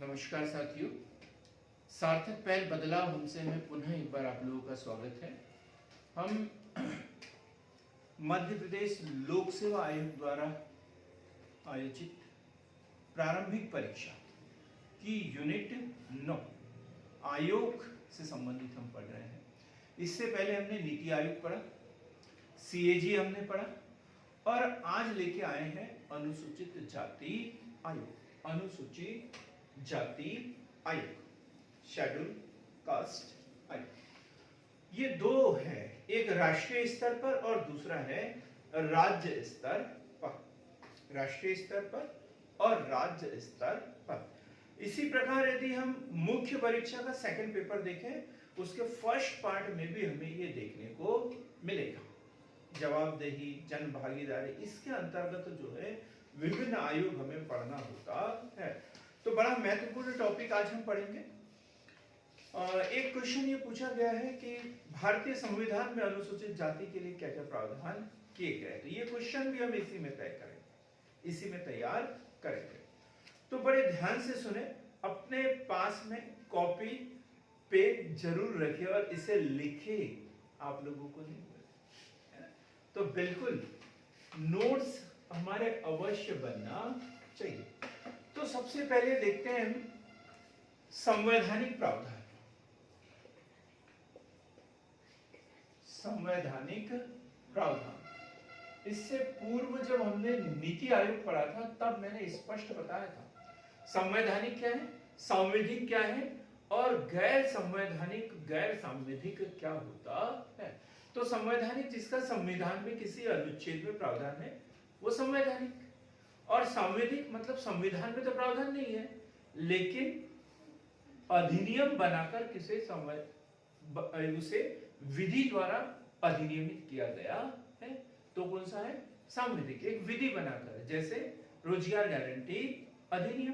नमस्कार साथियों, सार्थक पहल बदलाव हमसे में पुनः एक बार आप लोगों का स्वागत है। हम मध्य प्रदेश लोक सेवा आयोग द्वारा आयोजित प्रारंभिक परीक्षा की यूनिट 9 आयोग से संबंधित हम पढ़ रहे हैं। इससे पहले हमने नीति आयोग पढ़ा, सीएजी हमने पढ़ा और आज लेके आए हैं अनुसूचित जाति आयोग, अनुसूचित जाति आयोग, शेड्यूल कास्ट आयोग। ये दो है, एक राष्ट्रीय स्तर पर और दूसरा है राज्य स्तर पर। राष्ट्रीय स्तर पर और राज्य स्तर पर। इसी प्रकार यदि हम मुख्य परीक्षा का सेकंड पेपर देखें, उसके फर्स्ट पार्ट में भी हमें ये देखने को मिलेगा, जवाबदेही, जन भागीदारी, इसके अंतर्गत जो है विभिन्न आयोग हमें पढ़ना होता है। तो बड़ा महत्वपूर्ण टॉपिक आज हम पढ़ेंगे। एक क्वेश्चन ये पूछा गया है कि भारतीय संविधान में अनुसूचित जाति के लिए क्या क्या प्रावधान किए गए, तो ये क्वेश्चन भी हम इसी में तय करेंगे, इसी में तैयार करेंगे। तो बड़े ध्यान से सुने, अपने पास में कॉपी पे जरूर रखिए और इसे लिखे, आप लोगों को नहीं मिले तो बिल्कुल नोट्स हमारे अवश्य बनना चाहिए। तो सबसे पहले देखते हैं हम संवैधानिक प्रावधान। संवैधानिक प्रावधान, इससे पूर्व जब हमने नीति आयोग पढ़ा था तब मैंने स्पष्ट बताया था संवैधानिक क्या है, संवैधिक क्या है और गैर संवैधानिक, गैर सांविधिक क्या होता है। तो संवैधानिक जिसका संविधान में किसी अनुच्छेद में प्रावधान है वो संवैधानिक, और संवैधिक मतलब संविधान में तो प्रावधान नहीं है लेकिन अधिनियम बनाकर किसी उसे विधि द्वारा अधिनियमित किया गया है, तो कौन सा है, संवैधिक। एक विधि बनाकर, जैसे रोजगार गारंटी अधिनियम,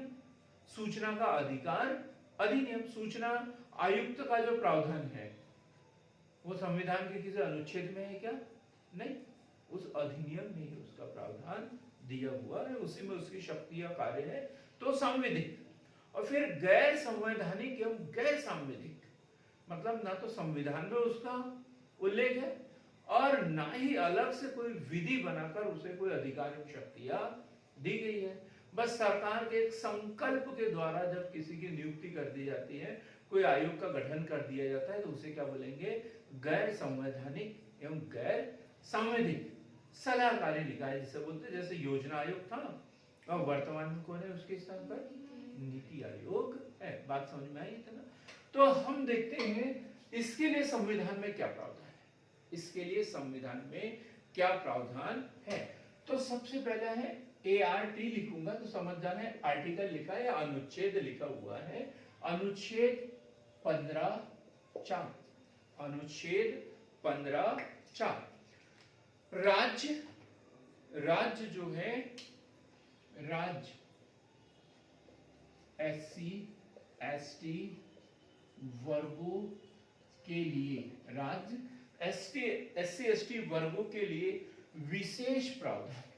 सूचना का अधिकार अधिनियम, सूचना आयुक्त का जो प्रावधान है वो संविधान के किसी अनुच्छेद में है क्या, नहीं, उस अधिनियम में ही उसका प्रावधान दिया हुआ है, उसी में उसकी शक्ति या कार्य है, तो संवैधिक। और फिर गैर संवैधानिक एवं गैर सांविधिक, मतलब ना तो संविधान में उसका उल्लेख है और ना ही अलग से कोई विधि बनाकर उसे कोई अधिकार एवं शक्तियां दी गई है। बस सरकार के एक संकल्प के द्वारा जब किसी की नियुक्ति कर दी जाती है, कोई आयोग का गठन कर दिया जाता है, तो उसे क्या बोलेंगे, गैर संवैधानिक एवं गैर सांविधिक सलाहकारी निकाय जिसे बोलते हैं। जैसे योजना आयोग था और वर्तमान में कौन है उसके स्थान पर, नीति आयोग है। बात समझ में आई है ना। तो हम देखते हैं इसके लिए संविधान में क्या प्रावधान है, इसके लिए संविधान में क्या प्रावधान है। तो सबसे पहला है ART, लिखूंगा तो समझ जाना है, आर्टिकल लिखा है या अनुच्छेद लिखा हुआ है, अनुच्छेद 15(4), अनुच्छेद 15(4। राज्य जो है, राज्य SC ST वर्गों के लिए, राज्य SC ST वर्गों के लिए विशेष प्रावधान,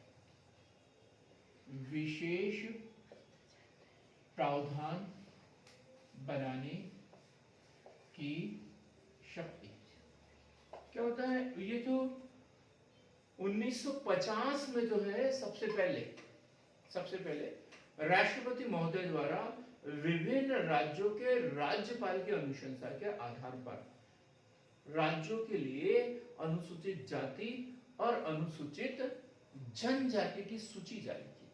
विशेष प्रावधान बनाने की शक्ति। क्या होता है, ये जो 1950 में जो है सबसे पहले राष्ट्रपति महोदय द्वारा विभिन्न राज्यों के राज्यपाल की अनुशंसा के आधार पर राज्यों के लिए अनुसूचित जाति और अनुसूचित जनजाति की सूची जारी की थी,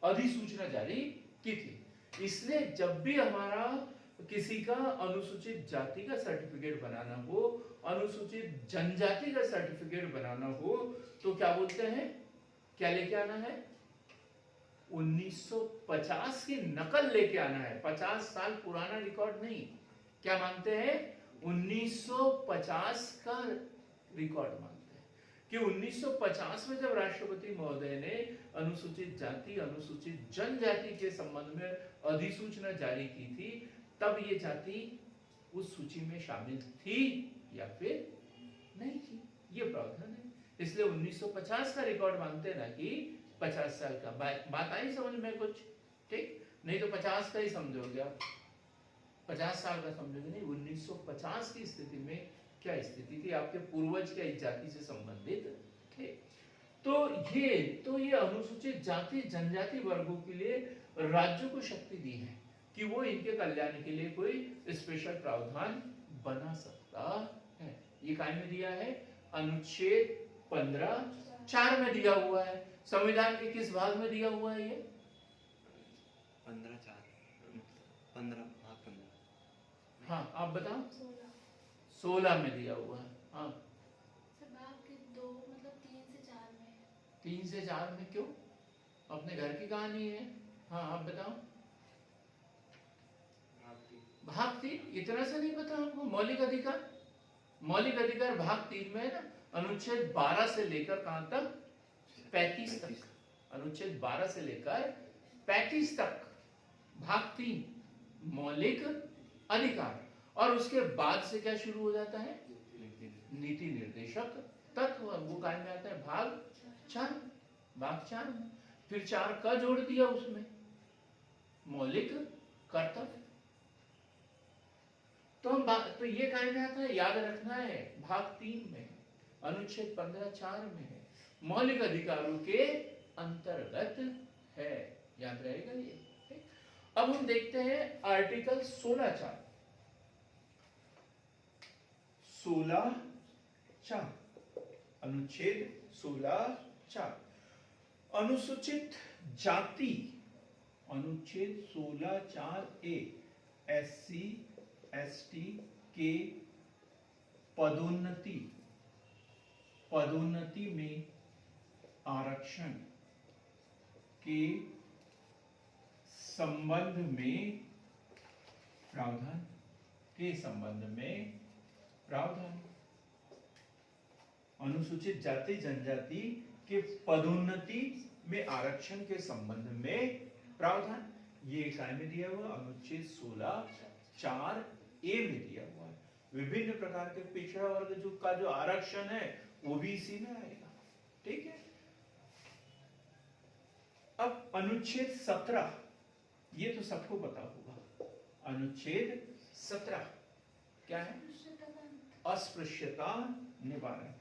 अधिसूचना जारी की थी। इसलिए जब भी हमारा किसी का अनुसूचित जाति का सर्टिफिकेट बनाना हो, अनुसूचित जनजाति का सर्टिफिकेट बनाना हो, तो क्या बोलते हैं, क्या लेके आना है, 1950 की नकल लेके आना है। 50 साल पुराना रिकॉर्ड नहीं, क्या मांगते हैं, 1950 का रिकॉर्ड मांगते हैं कि 1950 में जब राष्ट्रपति महोदय ने अनुसूचित जाति, अनुसूचित जनजाति के संबंध में अधिसूचना जारी की थी, तब ये जाति उस सूची में शामिल थी या फिर नहीं थी, ये प्रावधान है। इसलिए 1950 का रिकॉर्ड मांगते हैं ना कि 50 साल का। बात आई समझ में कुछ, ठीक। नहीं तो 50 का ही समझोगे आप, 50 साल का समझोगे नहीं। 1950 की स्थिति में क्या स्थिति थी, आपके पूर्वज क्या इस जाति से संबंधित थे। तो ये अनुसूचित जाति जनजाति वर्गों के लिए राज्य को शक्ति दी है कि वो इनके कल्याण के लिए कोई स्पेशल प्रावधान बना सकता है। ये काय में दिया है, अनुच्छेद 15(4) में दिया हुआ है। संविधान के किस भाग में दिया हुआ है ये? 15 हाँ आप बताओ। 16 में दिया हुआ है। हाँ मतलब 3 से 4 में क्यों? अपने घर की कहानी है। हाँ आप बताओ। भाग 3 इतना सा नहीं पता आपको? मौलिक अधिकार भाग 3 में है ना, अनुच्छेद 12 से लेकर कहां तक? 35 तक। अनुच्छेद 12 से लेकर 35 तक भाग 3 मौलिक अधिकार, और उसके बाद से क्या शुरू हो जाता है? नीति निर्देशक तत्व। वो काय में आता है? भाग 4 में। फिर 4 का जोड़ दिया उसमें, मौलिक कर्तव्य। तो ये काय में आता है? याद रखना है, भाग 3 में, अनुच्छेद 15(4) में है, मौलिक अधिकारों के अंतर्गत है। याद रहेगा ये। अब हम देखते हैं आर्टिकल 16(4). 16(4) अनुच्छेद 16(4) अनुसूचित जाति, अनुच्छेद 16(4)(a) SC ST के पदोन्नति में आरक्षण के संबंध में प्रावधान। अनुसूचित जाति जनजाति के पदोन्नति में आरक्षण के संबंध में प्रावधान, ये काय में दिया हुआ? अनुच्छेद 16(4)(a) में दिया हुआ है। विभिन्न प्रकार के पिछड़ा वर्ग का जो आरक्षण है वो भी इसी में आएगा। ठीक है। अब अनुच्छेद 17, ये तो सबको पता होगा। अनुच्छेद 17 क्या है? अस्पृश्यता निवारण।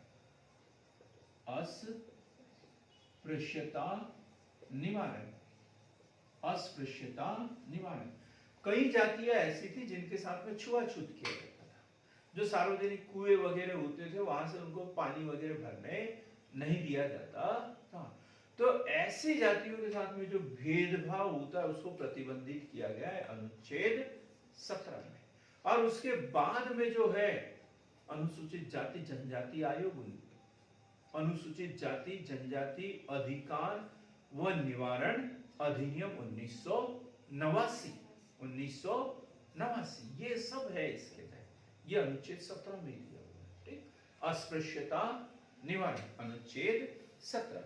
अस्पृश्यता निवारण। कई जातियां ऐसी थी जिनके साथ में छुआछूत किया जाता था। जो सार्वजनिक कुएं वगैरह होते थे वहां से उनको पानी वगैरह भरने नहीं दिया जाता था। तो ऐसी जातियों के साथ में जो भेदभाव होता है उसको प्रतिबंधित किया गया है अनुच्छेद 17 में। और उसके बाद में जो है अनुसूचित जाति जनजाति आयोग, अनुसूचित जाति जनजाति अधिकार व निवारण अधिनियम 1989, ये सब है इसके तहत। ये अनुच्छेद 17 में दिया हुआ है। ठीक। अस्पृश्यता निवारण अनुच्छेद 17।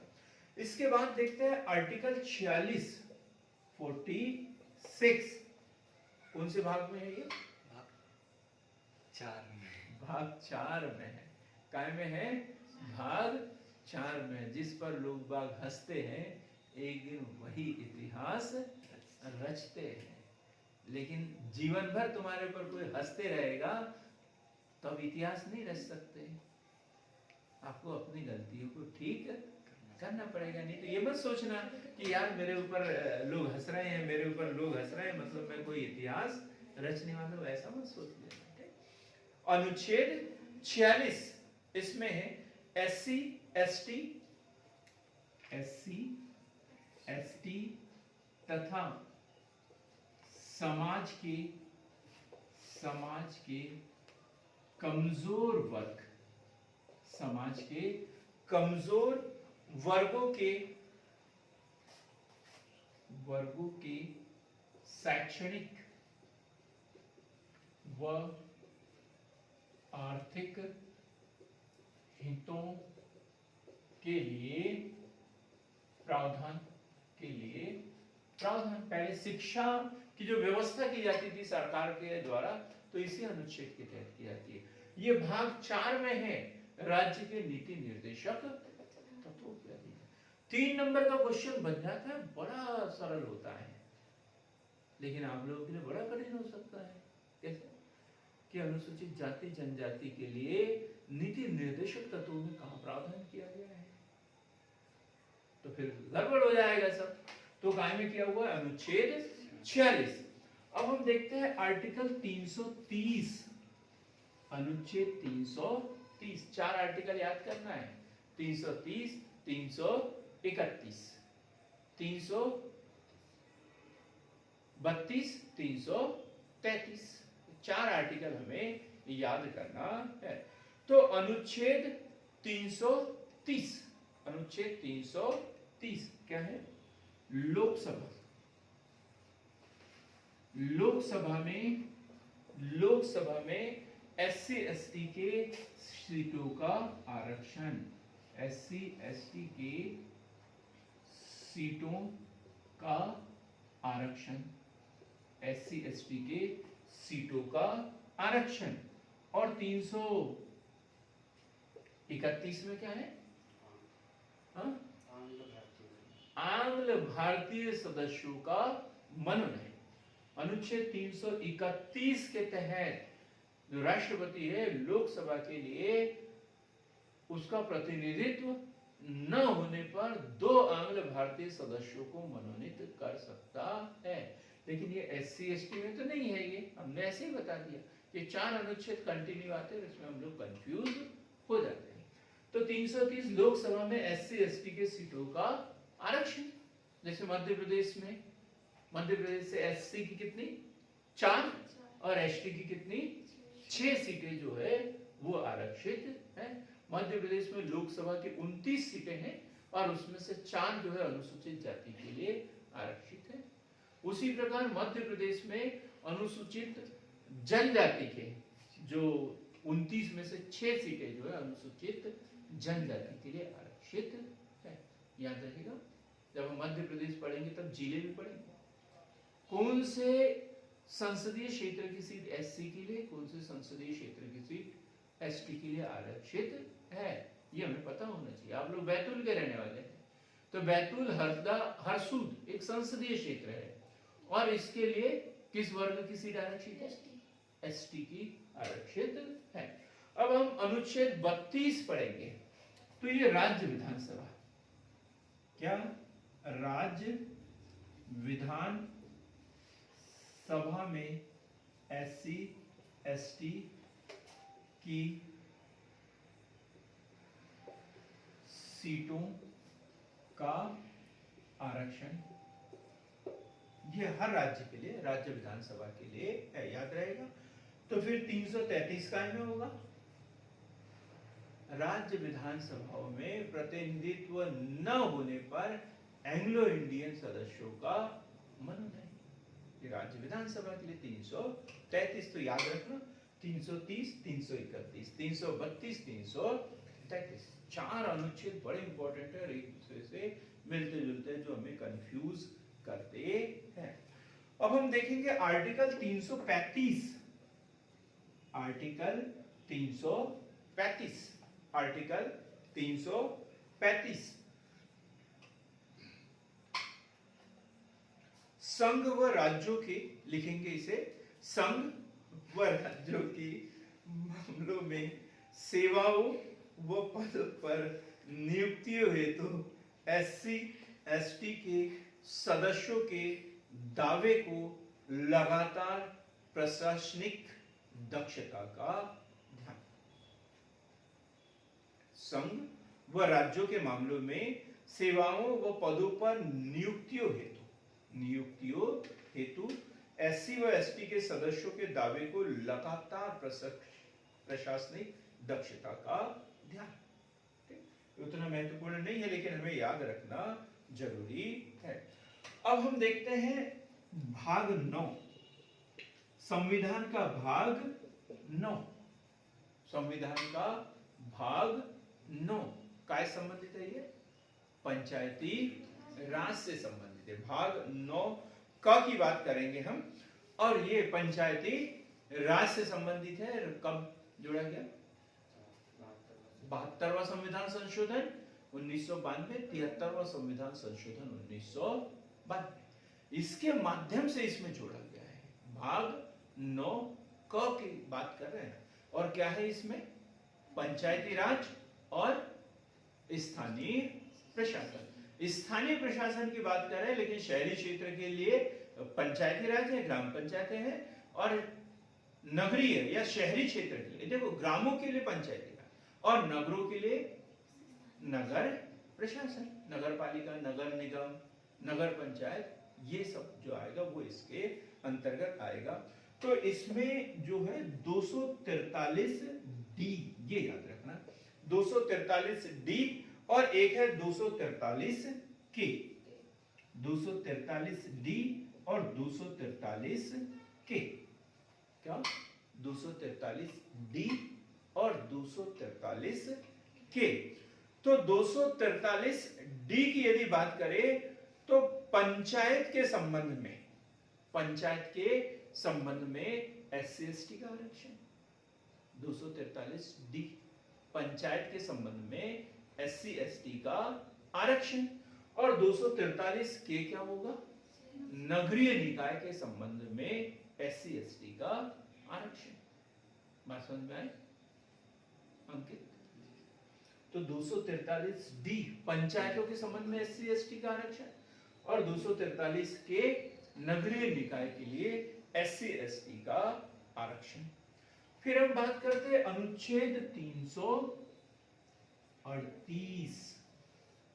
इसके बाद देखते हैं आर्टिकल 46 कौन से भाग में है? ये भाग 4 में है। काय में है? भाग 4 में, जिस पर लोग बाग हंसते हैं, एक दिन वही इतिहास रचते हैं। लेकिन जीवन भर तुम्हारे ऊपर कोई हंसते रहेगा तो अब इतिहास नहीं रच सकते। आपको अपनी गलतियों को ठीक करना पड़ेगा। नहीं तो ये मत सोचना कि यार मेरे ऊपर लोग हंस रहे हैं, मतलब मैं कोई इतिहास रचने वाला हूं, ऐसा मत सोच लेना। अनुच्छेद 46 इसमें है SC ST तथा समाज के कमजोर वर्गों के शैक्षणिक व आर्थिक हितों के लिए प्रावधान। पहले शिक्षा की जो व्यवस्था की जाती थी सरकार के द्वारा, तो इसी अनुच्छेद के तहत की जाती है। ये भाग 4 में है, राज्य के नीति निर्देशक तत्वों के अधीन। 3 नंबर का क्वेश्चन बन जाता है, बड़ा सरल होता है। लेकिन आप लोगों के लिए बड़ा कठिन हो सकता है। कैसे कि अनुसूचित जाति जनजाति के लिए नीति निर्देशक तत्वों में कहाँ प्रावधान किया गया है, तो फिर गड़बड़ हो जाएगा सब। तो काय में किया हुआ है अनुच्छेद 46। अब हम देखते हैं आर्टिकल 330, अनुच्छेद 330। 4 आर्टिकल याद करना है, 330, 331, 332, 333, 4 आर्टिकल हमें याद करना है। तो अनुच्छेद 330, अनुच्छेद 330 क्या है? लोकसभा। लोकसभा में एससी एसटी के सीटों का आरक्षण, एससी एसटी के सीटों का आरक्षण, एससी एसटी के सीटों का आरक्षण। और 331 में क्या है? आंग्ल भारतीय सदस्यों का मनोनयन। अनुच्छेद 331 के तहत जो राष्ट्रपति है लोकसभा के लिए उसका प्रतिनिधित्व न होने पर 2 आंग्ल भारतीय सदस्यों को मनोनीत कर सकता है। लेकिन ये एससी एसटी में तो नहीं है, ये हमने ऐसे ही बता दिया। ये 4 अनुच्छेद कंटिन्यू आते हैं, इसमें हम लोग कंफ्यूज हो जाते हैं। तो 330 लोकसभा में एससी एसटी के सीटों का आरक्षण। जैसे मध्य प्रदेश से एससी की कितनी 4 और एसटी की कितनी 6 सीटें जो है वो आरक्षित है। मध्य प्रदेश में लोकसभा की 29 सीटें हैं और उसमें से 4 जो है अनुसूचित जाति के लिए आरक्षित है। उसी प्रकार मध्य प्रदेश में अनुसूचित जनजाति के जो 29 में से 6 सीटें जो है अनुसूचित जनजाति के लिए आरक्षित है। याद रखिएगा, जब हम मध्य प्रदेश पढ़ेंगे तब जिले भी पढ़ेंगे। कौन से संसदीय क्षेत्र की सीट एससी के लिए, कौन से संसदीय क्षेत्र की सीट एसटी के लिए आरक्षित है, ये हमें पता होना चाहिए। आप लोग बैतूल के रहने वाले हैं, तो बैतूल हरदा हरसूद एक संसदीय क्षेत्र है और इसके लिए किस वर्ग की सीट आरक्षित है? एसटी की आरक्षित है। अब हम अनुच्छेद 32 पढ़ेंगे। तो ये राज्य विधानसभा, क्या राज्य विधान सभा में एससी एसटी की सीटों का आरक्षण, ये हर राज्य के लिए, राज्य विधानसभा के लिए है, याद रहेगा। तो फिर 333 का में होगा, राज्य विधानसभाओं में प्रतिनिधित्व न होने पर एंग्लो इंडियन सदस्यों का मनोनयन। ये राज्य विधानसभा के लिए 333 तो याद रखना, 330, 331, 332, 333, 4 अनुच्छेद बड़े इंपॉर्टेंट है, एक दूसरे से मिलते जुलते जो हमें कंफ्यूज करते हैं। अब हम देखेंगे आर्टिकल 335, आर्टिकल 335, आर्टिकल 335। संघ व राज्यों के, लिखेंगे इसे, संघ व राज्यों की मामलों में सेवाओं व पद पर नियुक्तियों हेतु एससी एसटी के सदस्यों के दावे को लगातार प्रशासनिक दक्षता का ध्यान। संघ व राज्यों के मामलों में सेवाओं व पदों पर नियुक्तियों हेतु एससी व एसटी के सदस्यों के दावे को लगातार प्रशासनिक दक्षता का ध्यान। उतना महत्वपूर्ण नहीं है लेकिन हमें याद रखना जरूरी है। अब हम देखते हैं भाग 9, संविधान का भाग 9, संविधान का भाग 9 काय संबंधित है? ये पंचायती राज से संबंधित है। भाग 9 का की बात करेंगे हम, और ये पंचायती राज से संबंधित है। कब जोड़ा गया? 72वां संविधान संशोधन 1992, 73वां संविधान संशोधन 1992। इसके माध्यम से इसमें जोड़ा गया है। भाग 9 क की बात कर रहे हैं और क्या है इसमें, पंचायती राज और स्थानीय प्रशासन। स्थानीय प्रशासन की बात कर रहे हैं, लेकिन शहरी क्षेत्र के लिए पंचायती राज है, ग्राम पंचायतें हैं, और नगरीय या शहरी क्षेत्र के लिए देखो ग्रामों के लिए पंचायती राज और नगरों के लिए नगर प्रशासन, नगर पालिका, नगर निगम, नगर पंचायत, ये सब जो आएगा वो इसके अंतर्गत आएगा। तो इसमें जो है 243 डी, ये याद रखना, 243 डी और एक है 243 के, 243 डी और 243 के, क्या 243 डी और 243 के। तो 243 डी की यदि बात करें तो पंचायत के संबंध में, पंचायत के संबंध में SC ST का आरक्षण। 243 डी पंचायत के संबंध में SC ST का आरक्षण। और 243 के क्या होगा, नगरीय निकाय के संबंध में SC ST का आरक्षण। बात समझ में आए अंकित? तो 243 डी पंचायतों के संबंध में SC ST का आरक्षण और 243 के नगरीय निकाय के लिए SC ST का आरक्षण। फिर हम बात करते हैं अनुच्छेद 338,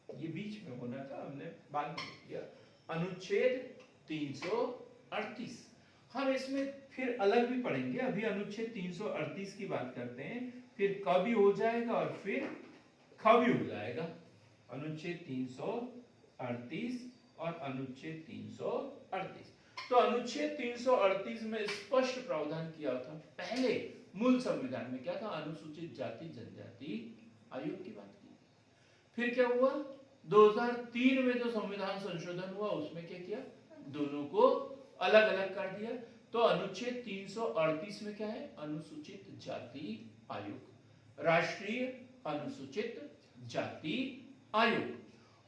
ये बीच में होना था, हमने बाद में किया। अनुच्छेद 338 हम इसमें फिर अलग भी पढ़ेंगे, अभी अनुच्छेद 338 की बात करते हैं, फिर क भी हो जाएगा और फिर ख भी हो जाएगा। अनुच्छेद 338 और अनुच्छेद 338। तो अनुच्छेद 338 में स्पष्ट प्रावधान किया था पहले मूल संविधान में, क्या था, अनुसूचित जाति जनजाति आयोग की बात की। फिर क्या हुआ, 2003 में जो संविधान संशोधन हुआ उसमें क्या किया, दोनों को अलग अलग कर दिया। तो अनुच्छेद 338 में क्या है, अनुसूचित जाति आयोग, राष्ट्रीय अनुसूचित जाति आयोग।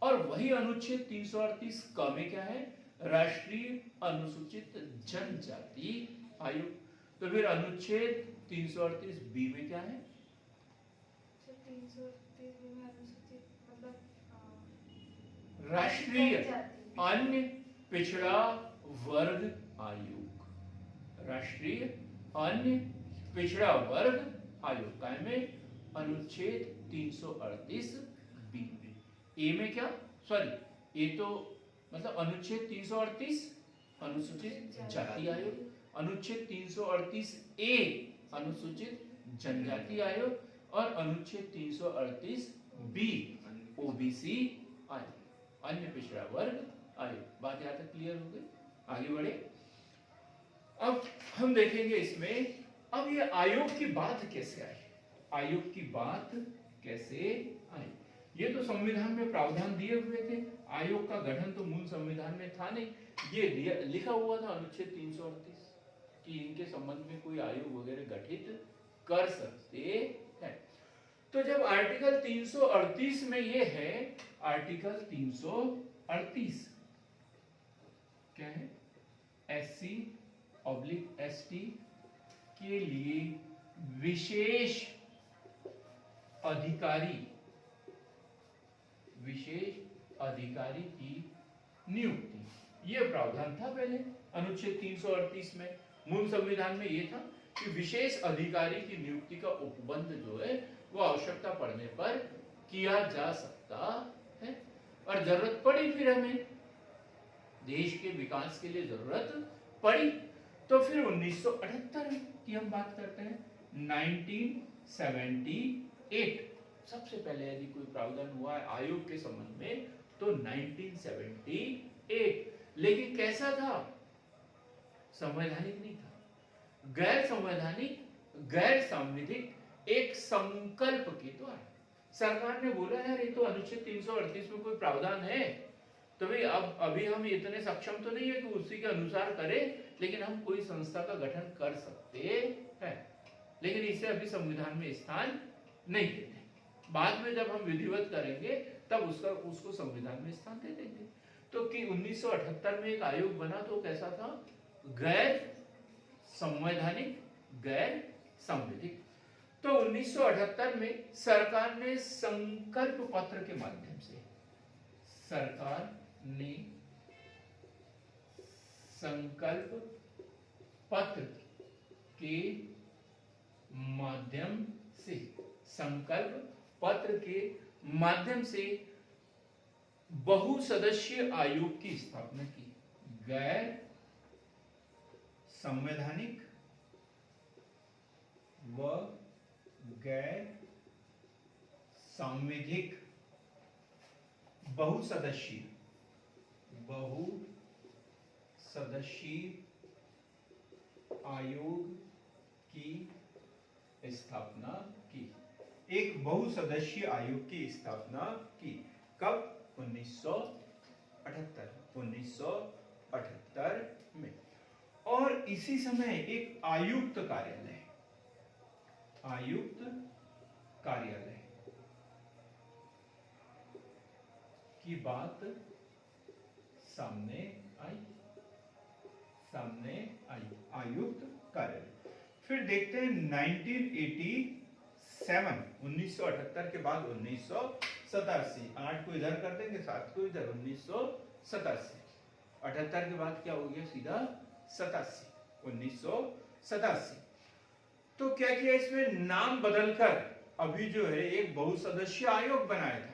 और वही अनुच्छेद 338 क में क्या है, राष्ट्रीय अनुसूचित जनजाति आयोग। तो फिर अनुच्छेद 338 बी में क्या है, राष्ट्रीय अन्य पिछड़ा वर्ग आयोग, राष्ट्रीय अन्य पिछड़ा वर्ग आयोग का में अनुच्छेद 338 बी में। ए में क्या, सॉरी ये तो मतलब अनुच्छेद 338 अनुसूचित जाति आयोग, अनुच्छेद 338 ए अनुसूचित जनजाति आयोग और अनुच्छेद 338 बी ओबीसी आयोग, अन्य पिछड़ा वर्ग आयोग। बात यहाँ तक क्लियर हो गई, आगे बढ़े। अब हम देखेंगे इसमें, अब ये आयोग की बात कैसे आई, आयोग की बात कैसे आई। ये तो संविधान में प्रावधान दिए हुए थे, आयोग का गठन तो मूल संविधान में था नहीं, ये लिखा हुआ था अनुच्छेद 338 कि इनके संबंध में कोई आयोग वगैरह गठित कर सकते हैं। तो जब आर्टिकल 338 में ये है, आर्टिकल 338 क्या है, SC/ST के लिए विशेष अधिकारी की नियुक्ति, यह प्रावधान था पहले अनुच्छेद 338 में। मूल संविधान में यह था कि विशेष अधिकारी की नियुक्ति का उपबंध जो है वो आवश्यकता पड़ने पर किया जा सकता है। और जरूरत पड़ी, फिर हमें देश के विकास के लिए जरूरत पड़ी, तो फिर 1978 की हम बात करते हैं, 1978 सबसे पहले यदि कोई प्रावधान हुआ है आयोग के संबंध में तो 1978। लेकिन कैसा था, संवैधानिक नहीं था, गैर संवैधानिक, गैर संविधिक एक संकल्प के द्वारा सरकार ने बोला यार ये तो अनुच्छेद 338 में कोई प्रावधान है, तो भाई अब अभी हम इतने सक्षम तो नहीं है कि उसी के अनुसार करें, लेकिन हम कोई संस्था का गठन कर सकते हैं, लेकिन इसे अभी संविधान में स्थान नहीं देते। बाद में जब हम विधिवत करेंगे तब उसको संविधान में स्थान दे देंगे। तो कि 1978 में एक आयोग बना तो कैसा था, गैर संवैधानिक, गैर संवैधानिक। तो 1978 में सरकार ने संकल्प पत्र के माध्यम से, सरकार ने संकल्प पत्र के माध्यम से, संकल्प पत्र के माध्यम से बहुसदस्यीय आयोग की स्थापना की। गैर संवैधानिक व गैर सांविधिक बहुसदस्यीय आयोग की स्थापना की। एक बहुसदस्यीय आयोग की स्थापना की। कब? 1978 में। और इसी समय एक आयुक्त कार्यालय की बात सामने आई। आयुक्त कार्यालय। फिर देखते हैं 1978 के बाद 1987। 8 को इधर कर देंगे, 7 को इधर, 1987। 78 के बाद क्या हो गया, सीधा 87, 1987। तो क्या किया, इसमें नाम बदलकर अभी जो है एक बहुसदस्यीय आयोग बनाया था।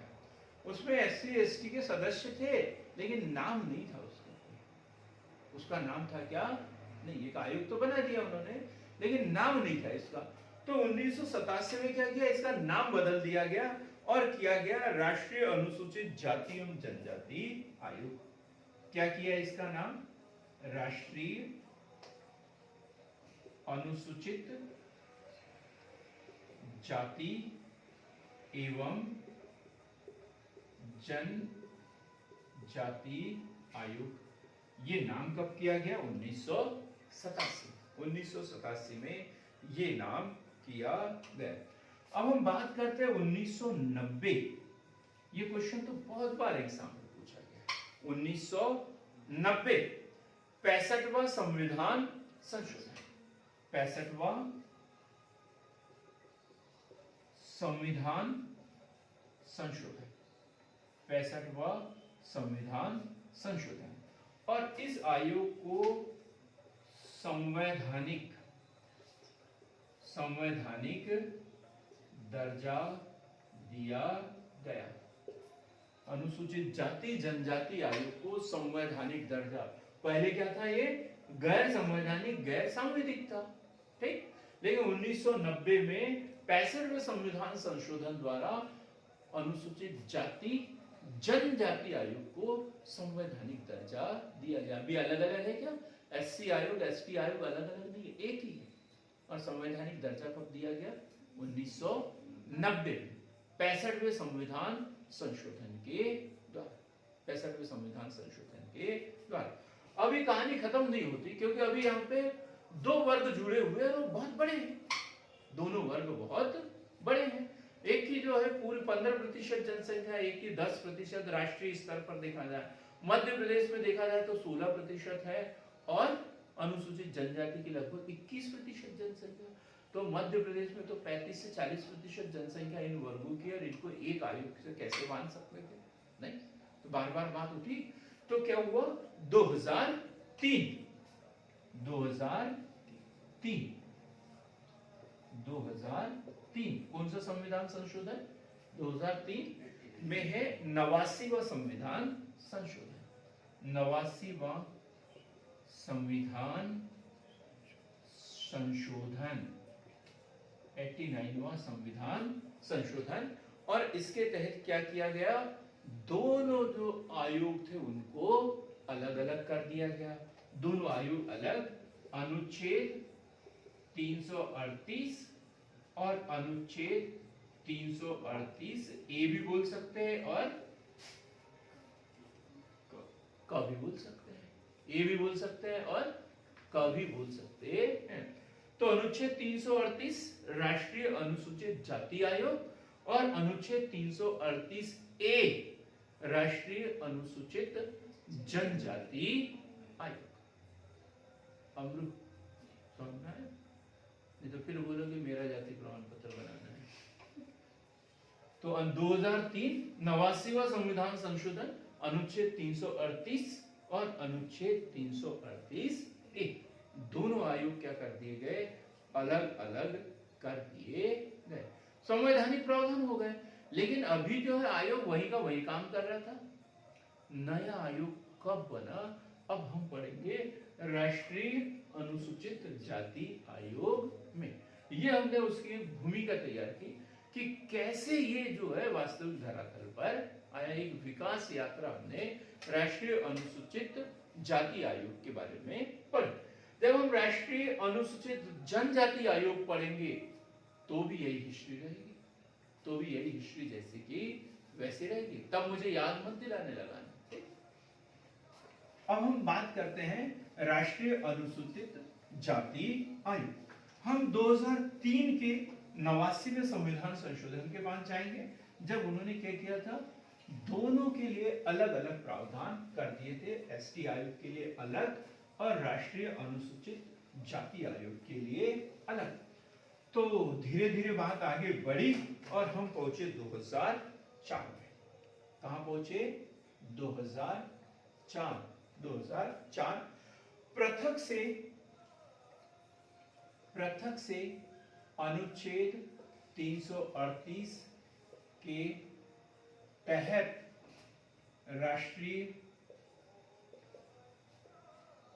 उसमें SC ST के सदस्य थे, लेकिन नाम नहीं था उसका नाम था क्या, नहीं, एक आयोग तो बना दिया उन्होंने, लेकिन नाम नहीं था इसका। तो 1987 में क्या किया, इसका नाम बदल दिया गया और किया गया राष्ट्रीय अनुसूचित जाति एवं जनजाति आयोग। क्या किया इसका नाम, राष्ट्रीय अनुसूचित जाति एवं जनजाति आयोग। ये नाम कब किया गया, 1987 में ये नाम किया गया। अब हम बात करते हैं 1990। ये क्वेश्चन तो बहुत बार एग्जाम में पूछा गया। 1990 65वां संविधान संशोधन, 65वां संविधान संशोधन, 65वां संविधान संशोधन। और इस आयोग को संवैधानिक दर्जा दिया गया। अनुसूचित जाति जनजाति आयोग को संवैधानिक दर्जा। पहले क्या था, ये गैर संवैधानिक, गैर सांविधिक था, ठीक। लेकिन 1990 में 65वें संविधान संशोधन द्वारा अनुसूचित जाति जनजाति आयोग को संवैधानिक दर्जा दिया गया। अभी अलग अलग है क्या, SC आयोग ST आयोग अलग अलग नहीं है, एक ही है। और संवैधानिक दर्जा कब दिया गया, 1990 में 65वें संविधान संशोधन के द्वारा, 65वें संविधान संशोधन के द्वारा। अभी कहानी खत्म नहीं होती, क्योंकि अभी यहाँ पे दो वर्ग जुड़े हुए हैं और बहुत बड़े हैं, दोनों वर्ग बहुत बड़े हैं। एक की जो है पूरी 15% जनसंख्या, एक की 10% राष्ट्रीय स्तर पर देखा जाए। मध्य प्रदेश में देखा जाए तो 16% है और अनुसूचित जनजाति की लगभग 21% जनसंख्या। तो मध्य प्रदेश में तो 35 से 40% जनसंख्या इन वर्गों की, और इनको एक आयोग से कैसे बांध सकते थे, नहीं। तो बार बार बात उठी। तो क्या हुआ, 2003 कौन सा संविधान संशोधन, 2003 में है 89वां संविधान संशोधन, 89वां संविधान संशोधन, 89वां संविधान संशोधन। और इसके तहत क्या किया गया, दोनों जो आयोग थे उनको अलग अलग कर दिया गया। दोनों आयोग अलग, अनुच्छेद 338 और अनुच्छेद 338 ए भी बोल सकते हैं और क भी बोल सकते हैं, ए भी बोल सकते हैं और क भी बोल सकते हैं। तो अनुच्छेद 338 राष्ट्रीय अनुसूचित जाति आयोग और अनुच्छेद 338 ए राष्ट्रीय अनुसूचित जनजाति आयोग। अमृत समझ में आया? नहीं तो फिर बोलोगे मेरा जाति प्रमाण पत्र बनाना है। तो 2003 89वां संविधान संशोधन अनुच्छेद 338 और अनुच्छेद 338 ए दोनों आयोग क्या कर दिए गए? अलग अलग कर दिए गए। संवैधानिक प्रावधान हो गए, लेकिन अभी जो है आयोग वही का वही काम कर रहा था। नया आयोग कब बना? अब हम पढ़ेंगे राष्ट्रीय अनुसूचित जाति आयोग में। ये हमने उसकी भूमिका तैयार की कि कैसे ये जो है वास्तविक धरातल पर आया। एक विकास यात्रा हमने राष्ट्रीय अनुसूचित जाति आयोग के बारे में पढ़ी। जब हम राष्ट्रीय अनुसूचित जनजाति आयोग पढ़ेंगे तो भी यही हिस्ट्री रहेगी, तो भी यही हिस्ट्री जैसे कि वैसे रहेगी। तब मुझे याद मत दिलाने लगाना। अब हम बात करते हैं राष्ट्रीय अनुसूचित जाति आयोग। हम 2003 के 89वें संविधान संशोधन के बाद जाएंगे, जब उन्होंने क्या किया था? दोनों के लिए अलग अलग प्रावधान कर दिए थे। एसटी आयोग के लिए अलग और राष्ट्रीय अनुसूचित जाति आयोग के लिए अलग। तो धीरे धीरे बात आगे बढ़ी और हम पहुंचे 2004 में। कहां पहुंचे? 2004 पृथक से अनुच्छेद 338 के तहत राष्ट्रीय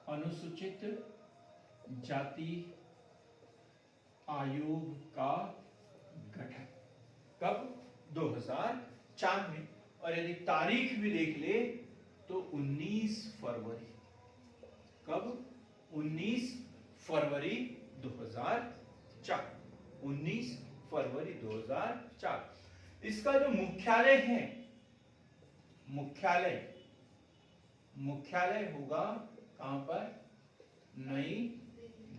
अनुसूचित जाति आयोग का गठन कब? 2004 में। और यदि तारीख भी देख ले तो 19 फरवरी। कब? 19 फरवरी 2004। 19 फरवरी 2004। इसका जो मुख्यालय है, मुख्यालय होगा कहां पर? नई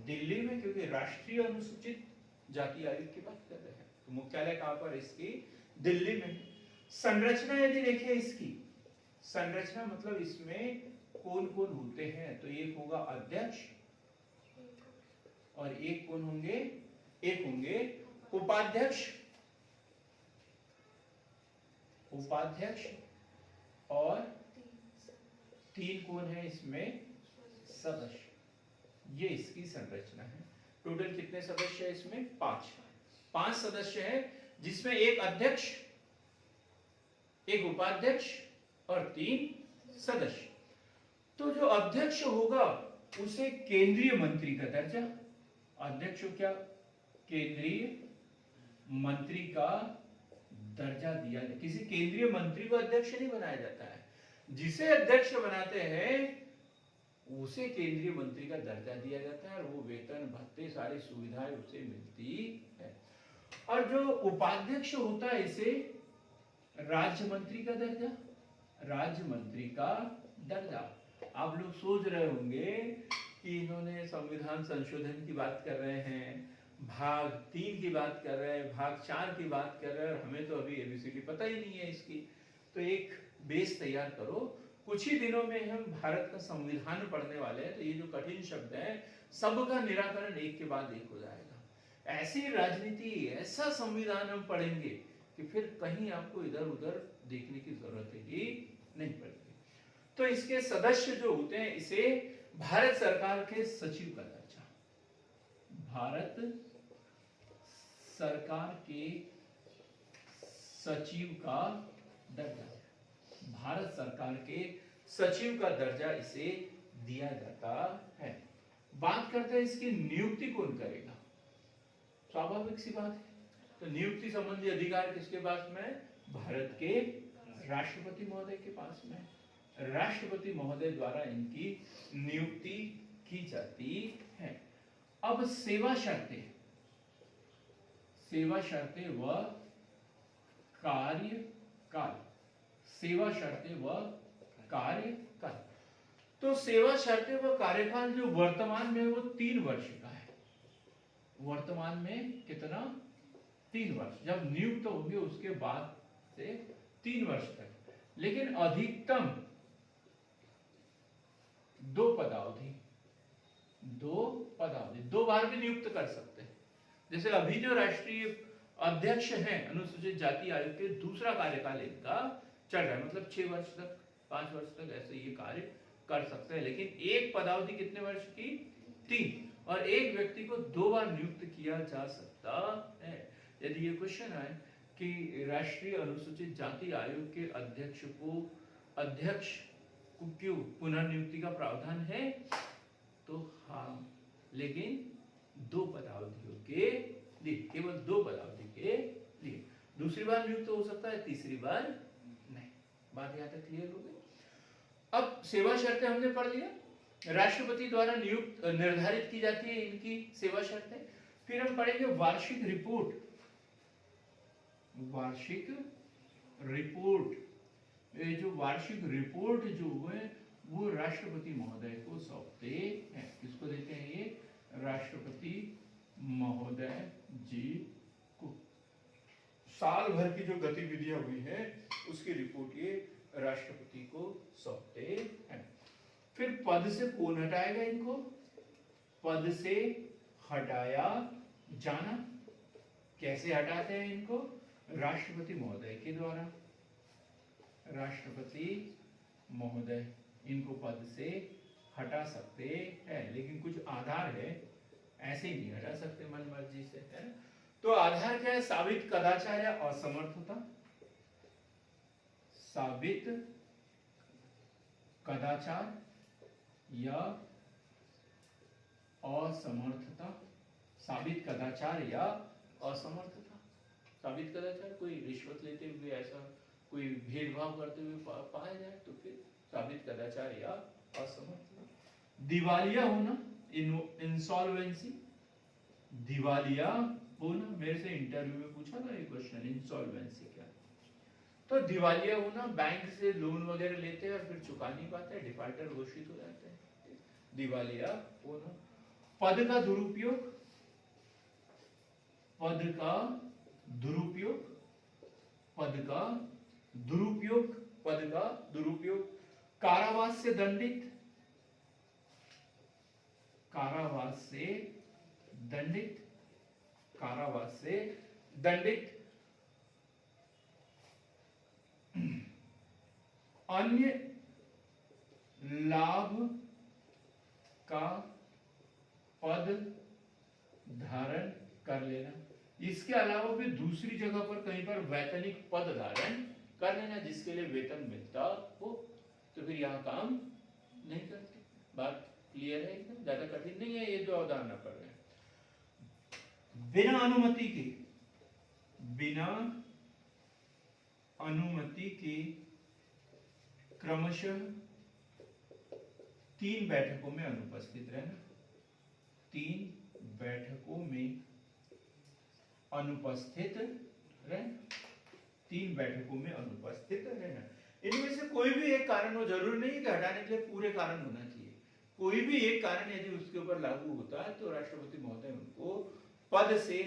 दिल्ली में, क्योंकि राष्ट्रीय अनुसूचित जाति आयोग की बात कर रहे हैं। तो मुख्यालय कहां पर? इसकी दिल्ली में। संरचना यदि देखें इसकी, संरचना मतलब इसमें कौन कौन होते हैं, तो एक होगा अध्यक्ष और एक कौन होंगे? एक होंगे उपाध्यक्ष और 3 कौन है इसमें? सदस्य। ये इसकी संरचना है। टोटल कितने सदस्य है इसमें? 5 सदस्य है, जिसमें एक अध्यक्ष, एक उपाध्यक्ष और 3 सदस्य। तो जो अध्यक्ष होगा उसे केंद्रीय मंत्री का दर्जा, अध्यक्ष को क्या? केंद्रीय मंत्री का दर्जा दिया जाए। किसी केंद्रीय मंत्री को अध्यक्ष नहीं बनाया जाता है, जिसे अध्यक्ष बनाते हैं उसे केंद्रीय मंत्री का दर्जा दिया जाता है और वो वेतन भत्ते सारी सुविधाएं उसे मिलती है। और जो उपाध्यक्ष होता है इसे राज्य मंत्री का दर्जा, राज्य मंत्री का दर्जा। आप लोग सोच रहे होंगे कि इन्होंने संविधान संशोधन की बात कर रहे हैं, भाग 3 की बात कर रहे हैं, भाग 4 की बात कर रहे हैं, और हमें तो अभी एबीसीडी पता ही नहीं है इसकी। तो एक बेस तैयार करो। कुछ ही दिनों में हम भारत का संविधान पढ़ने वाले हैं, तो ये जो कठिन शब्द है सबका निराकरण एक के बाद एक हो जाएगा। ऐसी राजनीति, ऐसा संविधान हम पढ़ेंगे कि फिर कहीं आपको इधर उधर देखने की जरूरत ही नहीं पड़ेगी। तो इसके सदस्य जो होते हैं, इसे भारत सरकार के सचिव का दर्जा, भारत सरकार के सचिव का दर्जा, भारत सरकार के सचिव का दर्जा इसे दिया जाता है। बात करते हैं इसकी नियुक्ति कौन करेगा? स्वाभाविक सी बात है, तो नियुक्ति संबंधी अधिकार किसके पास में? भारत के राष्ट्रपति महोदय के पास में। राष्ट्रपति महोदय द्वारा इनकी नियुक्ति की जाती है। अब सेवा शर्तें व कार्यकाल, सेवा शर्तें व कार्यकाल। तो सेवा शर्तें व कार्यकाल जो वर्तमान में वो 3 वर्ष का है। वर्तमान में कितना? 3 वर्ष। जब नियुक्त होंगे उसके बाद से 3 वर्ष तक। लेकिन अधिकतम दो पदावधि, दो बार भी नियुक्त कर सकते हैं। जैसे अभी जो राष्ट्रीय अध्यक्ष हैं अनुसूचित जाति आयोग के, दूसरा कार्यकाल इनका चल रहा है, मतलब 6 वर्ष तक, 5 वर्ष तक ऐसे ये कार्य कर सकते हैं। लेकिन एक पदावधि कितने वर्ष की? 3, और एक व्यक्ति को 2 बार नियुक्त किया जा सकता है। यदि ये क्वेश्चन आए कि राष्ट्रीय अनुसूचित जाति आयोग के अध्यक्ष को क्यों पुनर्नियुक्ति का प्रावधान है, तो हाँ, लेकिन 2 पदावधियों के लिए, केवल 2 पदावधि के लिए। दूसरी बार नियुक्त हो सकता है, तीसरी बार नहीं। बात यहाँ तक क्लियर हो गई। अब सेवा शर्तें हमने पढ़ लिया, राष्ट्रपति द्वारा नियुक्त निर्धारित की जाती है इनकी सेवा शर्तें। फिर हम पढ़ेंगे वार्षिक रिपोर्ट। ये जो वार्षिक रिपोर्ट जो है वो राष्ट्रपति महोदय को सौंपते हैं। किसको देते हैं ये? राष्ट्रपति महोदय जी को। साल भर की जो गतिविधियां हुई हैं उसकी रिपोर्ट ये राष्ट्रपति को सौंपते हैं। फिर पद से कौन हटाएगा इनको? पद से हटाया जाना। कैसे हटाते हैं इनको? राष्ट्रपति महोदय के द्वारा। राष्ट्रपति महोदय इनको पद से हटा सकते हैं, लेकिन कुछ आधार है, ऐसे ही नहीं हटा सकते मन मर्जी से, है ना? तो आधार क्या है? साबित कदाचार या असमर्थता। साबित कदाचार या असमर्थता। साबित कदाचार या असमर्थता। साबित कदाचार, कोई रिश्वत लेते हुए, ऐसा कोई भेदभाव करते हुए पाया जाए तो फिर साबित कदाचार या असमर्थता। दिवालिया होना, इंसॉल्वेंसी। दिवालिया होना, मेरे से इंटरव्यू में पूछा था ये क्वेश्चन, इंसॉल्वेंसी क्या है? तो दिवालिया होना, बैंक से लोन वगैरह लेते हैं और फिर चुका नहीं पाते, डिफॉल्टर घोषित हो जाते हैं, दिवालिया होना। पद का दुरुपयोग। पद का दुरुपयोग। पद का दुरुपयोग। पद का दुरुपयोग। कारावास से दंडित। कारावास से दंडित। कारावास से दंडित। अन्य लाभ का पद धारण कर लेना। इसके अलावा भी दूसरी जगह पर कहीं पर वैतनिक पद धारण कर लेना जिसके लिए वेतन मिलता हो, तो फिर यहां काम नहीं करते। बात क्लियर है एकदम, ज्यादा कठिन नहीं है, ये दो अवधारणा पढ़ रहे हैं। बिना अनुमति के, बिना अनुमति के क्रमशः 3 बैठकों में अनुपस्थित रहना। 3 बैठकों में अनुपस्थित रहना। 3 बैठकों में अनुपस्थित रहना। इनमें से कोई भी एक कारण हो, जरूरी नहीं है कि हटाने के लिए पूरे कारण होना चाहिए। कोई भी एक कारण यदि उसके ऊपर लागू होता है तो राष्ट्रपति महोदय उनको पद से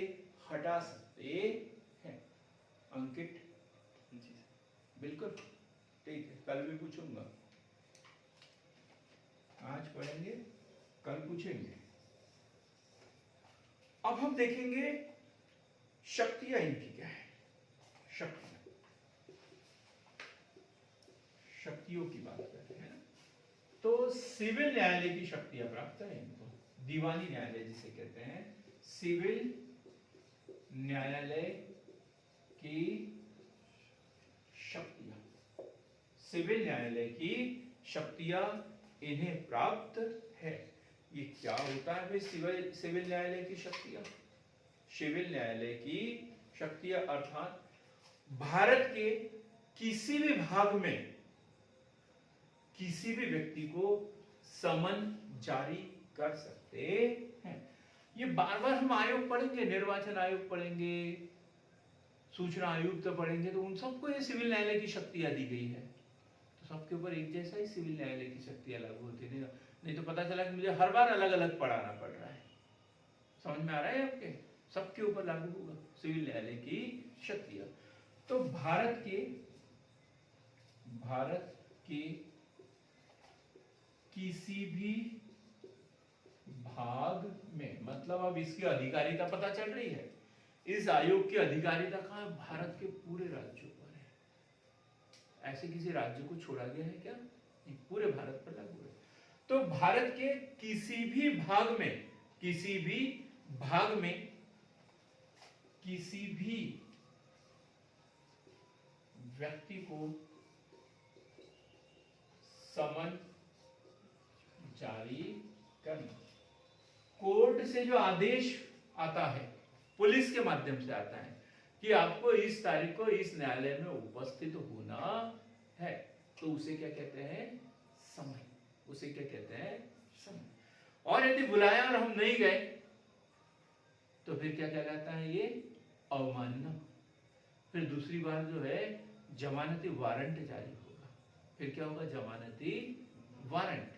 हटा सकते हैं। अंकित जी, बिल्कुल ठीक है, कल भी पूछूंगा। आज पढ़ेंगे, कल पूछेंगे। अब हम देखेंगे शक्तियां इनकी क्या है। शक्तियों की बात करते हैं। तो सिविल न्यायालय की शक्तियां प्राप्त है इनको। दीवानी न्यायालय जिसे कहते हैं, सिविल न्यायालय की शक्तियां। सिविल न्यायालय की शक्तियां इन्हें प्राप्त है। ये क्या होता है भाई सिविल न्यायालय की शक्तियां? सिविल न्यायालय की शक्तियां अर्थात भारत के किसी भी भाग में किसी भी व्यक्ति को समन जारी कर सकते हैं। ये बार बार हम आयोग पढ़ेंगे, निर्वाचन आयोग पढ़ेंगे, सूचना आयुक्त पढ़ेंगे, तो उन सबको ये सिविल न्यायालय की शक्तियां दी गई है। तो सबके ऊपर एक जैसा ही सिविल न्यायालय की शक्तियां लागू होती नहीं तो पता चला कि मुझे हर बार अलग अलग पढ़ाना पड़ रहा है। समझ में आ रहा है आपके? सबके ऊपर लागू होगा सिविल न्यायालय की शक्तियां। तो भारत के किसी भी भाग में, मतलब अब इसकी अधिकारिता पता चल रही है। इस आयोग की अधिकारिता कहाँ है? भारत के पूरे राज्यों पर है। ऐसे किसी राज्य को छोड़ा गया है क्या? नहीं, पूरे भारत पर लागू है। तो भारत के किसी भी भाग में, किसी भी भाग में किसी भी व्यक्ति को समन जारी करना, कोर्ट से जो आदेश आता है, पुलिस के माध्यम से आता है कि आपको इस तारीख को इस न्यायालय में उपस्थित होना है, तो उसे क्या कहते हैं? समन। उसे क्या कहते हैं? समन। और यदि बुलाया और हम नहीं गए तो फिर क्या कहलाता है? ये अवमानना। फिर दूसरी बार जो है जमानती वारंट जारी होगा। फिर क्या होगा? जमानती वारंट।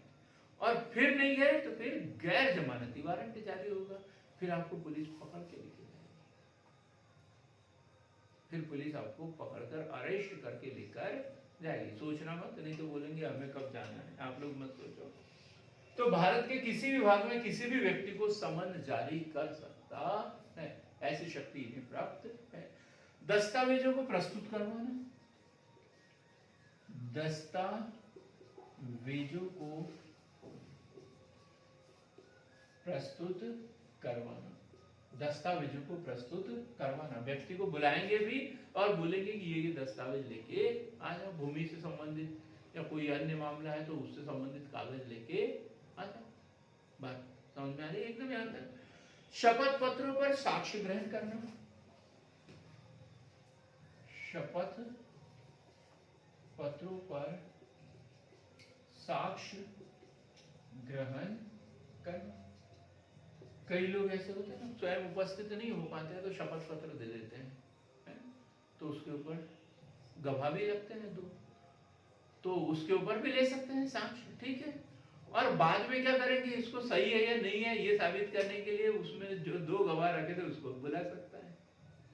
और फिर नहीं गए तो फिर गैर जमानती वारंट जारी होगा। फिर आपको पुलिस पकड़ के लेके जाएगी। फिर पुलिस आपको पकड़कर अरेस्ट करके लेकर जाएगी। सोचना मत, नहीं तो बोलेंगे हमें कब जाना है। आप लोग मत सोचो। तो भारत के किसी भी भाग में किसी भी व्यक्ति को समन जारी कर सकता है, ऐसी शक्ति इन्हें प्राप्त है। दस्तावेजों को प्रस्तुत करवाना, दस्तावेजों को प्रस्तुत करवाना, दस्तावेजों को प्रस्तुत करवाना। व्यक्ति को बुलाएंगे भी और बोलेंगे कि ये दस्तावेज लेके आ जाओ, भूमि से संबंधित या कोई अन्य मामला है तो उससे संबंधित कागज लेके आ जाओ। बात समझ में आ रही है? एकदम याद है। शपथ पत्रों पर साक्ष्य ग्रहण करना, शपथ पत्रों पर साक्ष्य ग्रहण करना। कई लोग ऐसे होते हैं ना, स्वयं उपस्थित नहीं हो पाते हैं तो शपथ पत्र दे देते हैं, है? तो उसके ऊपर गवाह भी लगते हैं दो, तो उसके ऊपर भी ले सकते हैं साक्ष्य, ठीक है। और बाद में क्या करेंगे? इसको सही है या नहीं है ये साबित करने के लिए उसमें जो दो गवाह रखे थे उसको बुला सकता है,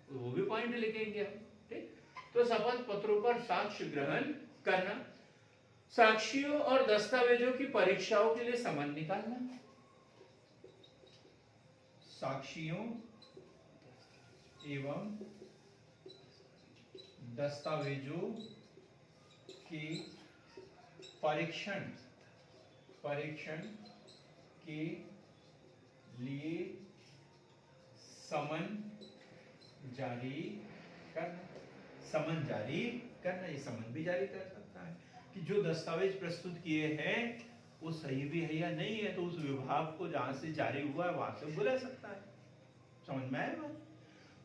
वो भी पॉइंट लिखेंगे हम, ठीक। तो शपथ पत्रों पर साक्ष्य ग्रहण करना, साक्षियों और दस्तावेजों की परीक्षाओं के लिए समन निकालना, साक्षियों एवं दस्तावेजों के परीक्षण के लिए समन जारी करना, समन जारी करना। ये समन भी जारी कर सकता है कि जो दस्तावेज प्रस्तुत किए हैं वो सही भी है या नहीं है, तो उस विभाग को जहां से जारी हुआ है वहां से बुला सकता है। समझ में आया बात?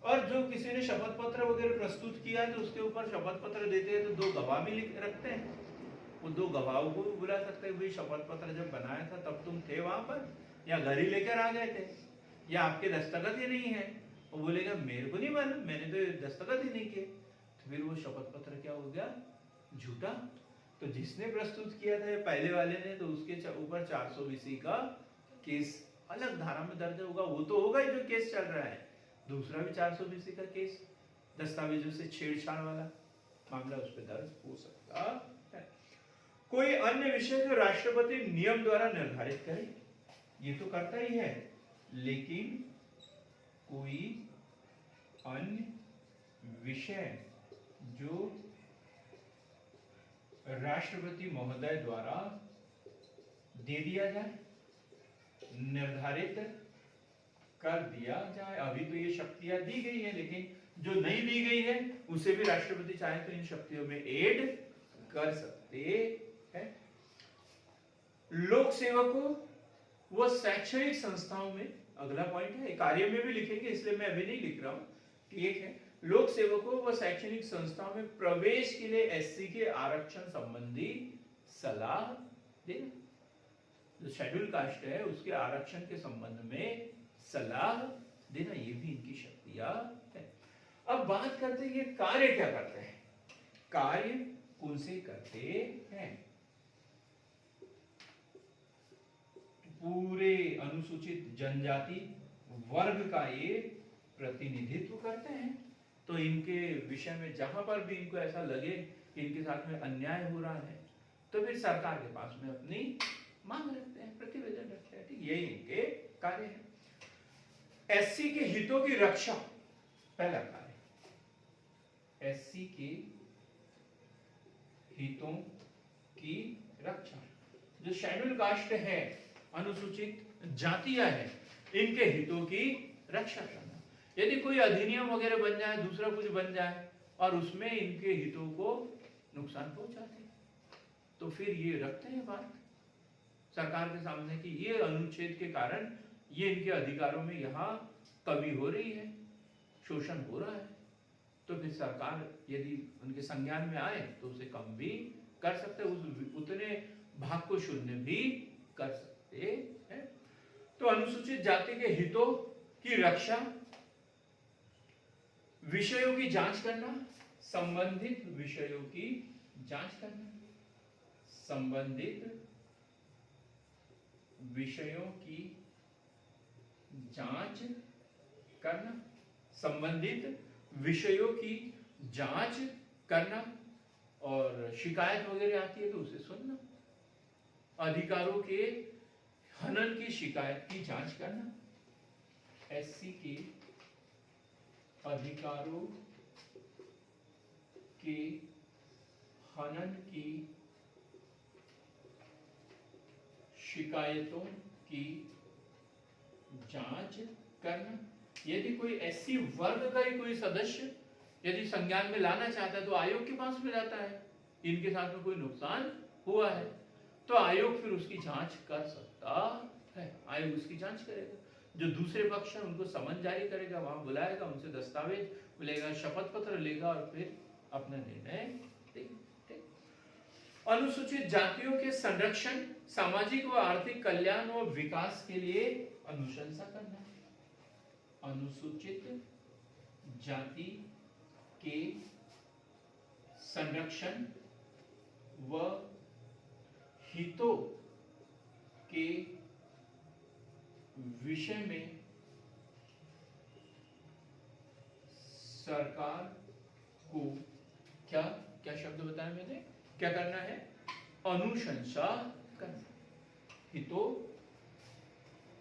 और जो किसी ने शपथ पत्र वगैरह प्रस्तुत किया है तो उसके ऊपर शपथ पत्र देते हैं तो दो गवाह भी लिख रखते हैं, वो दो गवाहों को भी बुला सकते हैं। भाई शपथ पत्र जब बनाया था तब तुम थे वहां पर या घर ही लेकर आ गए थे या आपके दस्तखत ही नहीं है? वो बोलेगा मेरे को नहीं मालूम, मैंने तो दस्तखत ही नहीं किए, तो फिर वो शपथ पत्र क्या हो गया? झूठा। तो जिसने प्रस्तुत किया था पहले वाले ने, तो उसके ऊपर 420 का केस अलग धारा में दर्ज होगा। वो तो होगा ही जो केस चल रहा है, दूसरा भी 420 का केस दस्तावेजों से छेड़छाड़ वाला मामला उस पर दर्ज हो सकता है। कोई अन्य विषय जो राष्ट्रपति नियम द्वारा निर्धारित करे, ये तो करता ही है, लेकिन कोई अन्य विषय जो राष्ट्रपति महोदय द्वारा दे दिया जाए, निर्धारित कर दिया जाए। अभी तो ये शक्तियां दी गई है, लेकिन जो नहीं दी गई है उसे भी राष्ट्रपति चाहे तो इन शक्तियों में ऐड कर सकते हैं। लोक सेवकों व शैक्षणिक संस्थाओं में, अगला पॉइंट है, कार्य में भी लिखेंगे इसलिए मैं अभी नहीं लिख रहा हूं, ठीक है। लोक सेवकों व शैक्षणिक संस्थाओं में प्रवेश के लिए एससी के आरक्षण संबंधी सलाह देना। जो शेड्यूल कास्ट है उसके आरक्षण के संबंध में सलाह देना, ये भी इनकी शक्तियां है। अब बात करते हैं ये कार्य क्या करते हैं, कार्य कौन से करते हैं। पूरे अनुसूचित जनजाति वर्ग का ये प्रतिनिधित्व करते हैं। तो इनके विषय में जहां पर भी इनको ऐसा लगे कि इनके साथ में अन्याय हो रहा है, तो फिर सरकार के पास में अपनी मांग रखते हैं, प्रतिवेदन रखते हैं, ठीक, यही इनके कार्य है। एससी के हितों की रक्षा, पहला कार्य, एससी के हितों की रक्षा। जो शेड्यूल कास्ट है, अनुसूचित जातियां हैं, इनके हितों की रक्षा करना। यदि कोई अधिनियम वगैरह बन जाए, दूसरा कुछ बन जाए और उसमें इनके हितों को नुकसान पहुंचाते, तो फिर ये रखते हैं बात सरकार के सामने कि ये अनुच्छेद के कारण ये इनके अधिकारों में यहाँ कमी हो रही है, शोषण हो रहा है, तो फिर सरकार यदि उनके संज्ञान में आए तो उसे कम भी कर सकते, उस उतने भाग को शून्य भी कर सकते हैं। तो अनुसूचित जाति के हितों की रक्षा, विषयों की जांच करना, संबंधित विषयों की जांच करना, संबंधित विषयों की जांच करना, संबंधित विषयों की जांच करना, और शिकायत वगैरह आती है तो उसे सुनना, अधिकारों के हनन की शिकायत की जांच करना, एससी के अधिकारों के हनन की शिकायतों की जांच करना। यदि कोई एससी वर्ग का ही कोई सदस्य यदि संज्ञान में लाना चाहता है तो आयोग के पास में जाता है, इनके साथ में कोई नुकसान हुआ है तो आयोग फिर उसकी जांच कर सकता है, आयोग उसकी जांच करेगा। जो दूसरे पक्ष है उनको समन जारी करेगा, वहां बुलाएगा, उनसे दस्तावेज मिलेगा, शपथ पत्र लेगा और फिर अपना निर्णय देगा। अनुसूचित जातियों के संरक्षण, सामाजिक व आर्थिक कल्याण व विकास के लिए अनुशंसा करना। अनुसूचित जाति के संरक्षण व हितों के विषय में सरकार को क्या क्या शब्द बताया मैंने, क्या करना है, अनुशंसा करना। हितों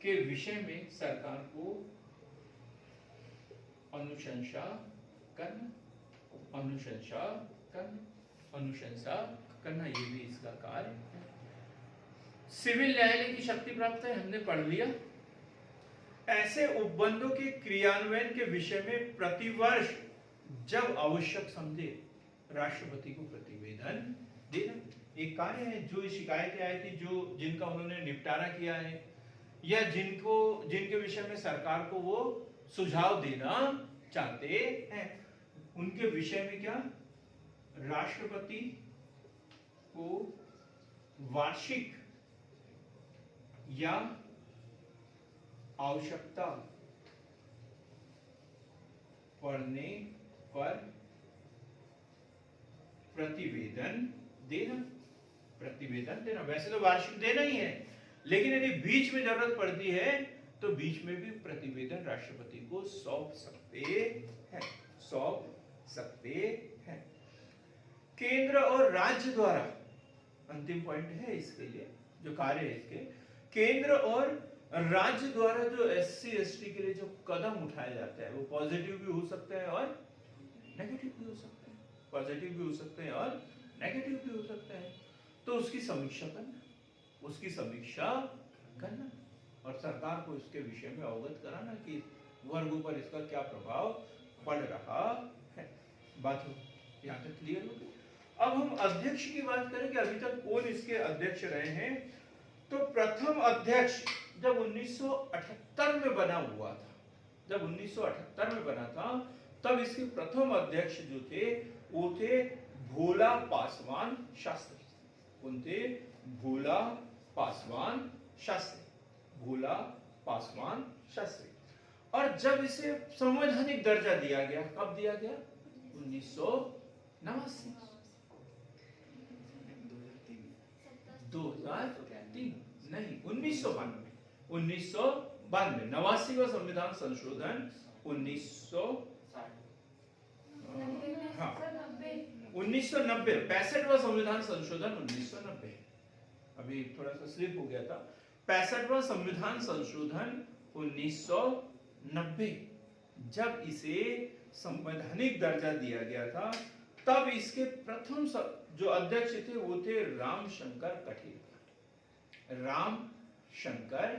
के विषय में सरकार को अनुशंसा करना, अनुशंसा करना, अनुशंसा करना, ये भी इसका कार्य है। सिविल न्यायालय की शक्ति प्राप्त है, हमने पढ़ लिया। ऐसे उपबंधों के क्रियान्वयन के विषय में प्रतिवर्ष जब आवश्यक समझे राष्ट्रपति को प्रतिवेदन देना। एक कार्य है, जो शिकायतें आई थी, जो जिनका उन्होंने निपटारा किया है या जिनके विषय में सरकार को वो सुझाव देना चाहते हैं, उनके विषय में क्या राष्ट्रपति को वार्षिक या आवश्यकता पड़ने पर प्रतिवेदन देना, प्रतिवेदन देना। वैसे तो वार्षिक देना ही है, लेकिन यदि बीच में जरूरत पड़ती है तो बीच में भी प्रतिवेदन राष्ट्रपति को सौंप सकते हैं, सौंप सकते हैं। केंद्र और राज्य द्वारा, अंतिम पॉइंट है इसके लिए, जो कार्य है इसके, केंद्र और राज्य द्वारा जो एससी एसटी के लिए जो कदम उठाए जाते हैं वो पॉजिटिव भी हो सकते हैं और नेगेटिव भी हो सकते हैं, पॉजिटिव भी हो सकते हैं और नेगेटिव भी हो सकते हैं। तो उसकी समीक्षा करना, उसकी समीक्षा करना और सरकार को इसके विषय में अवगत कराना कि वर्गों पर इसका क्या प्रभाव पड़ रहा है। बात यहाँ तक क्लियर हो गई। अब हम अध्यक्ष की बात करें कि अभी तक कौन इसके अध्यक्ष रहे हैं। तो प्रथम अध्यक्ष जब 1978 में बना हुआ था, जब 1978 में बना था, तब इसके प्रथम अध्यक्ष जो थे वो थे भोला पासवान शास्त्री। कौन थे? भोला पासवान शास्त्री, भोला पासवान शास्त्री। और जब इसे संवैधानिक दर्जा दिया गया, कब दिया गया? 1989, 2003 नहीं, 1992, 89वां संविधान संशोधन 1990, 65वां संविधान संशोधन 1990, अभी थोड़ा सा स्लिप हो गया था। 65वां संविधान संशोधन 1990, जब इसे संवैधानिक दर्जा दिया गया था, तब इसके प्रथम जो अध्यक्ष थे वो थे रामशंकर कठेरिया। रामशंकर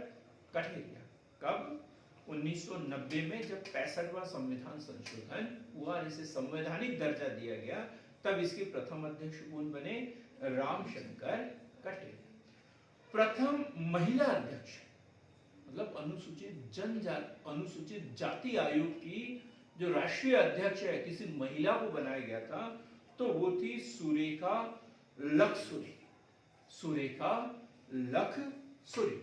कठेरिया कब? 1990 में, जब 65वां संविधान संशोधन हुआ और इसे संवैधानिक दर्जा दिया गया, तब इसके प्रथम अध्यक्ष कौन बने? रामशंकर कठेरिया। प्रथम महिला अध्यक्ष, मतलब अनुसूचित जाति आयोग की जो राष्ट्रीय अध्यक्ष है, किसी महिला को बनाया गया था, तो वो थी सुरेखा लखसुरी। सुरेखा लखसुरी।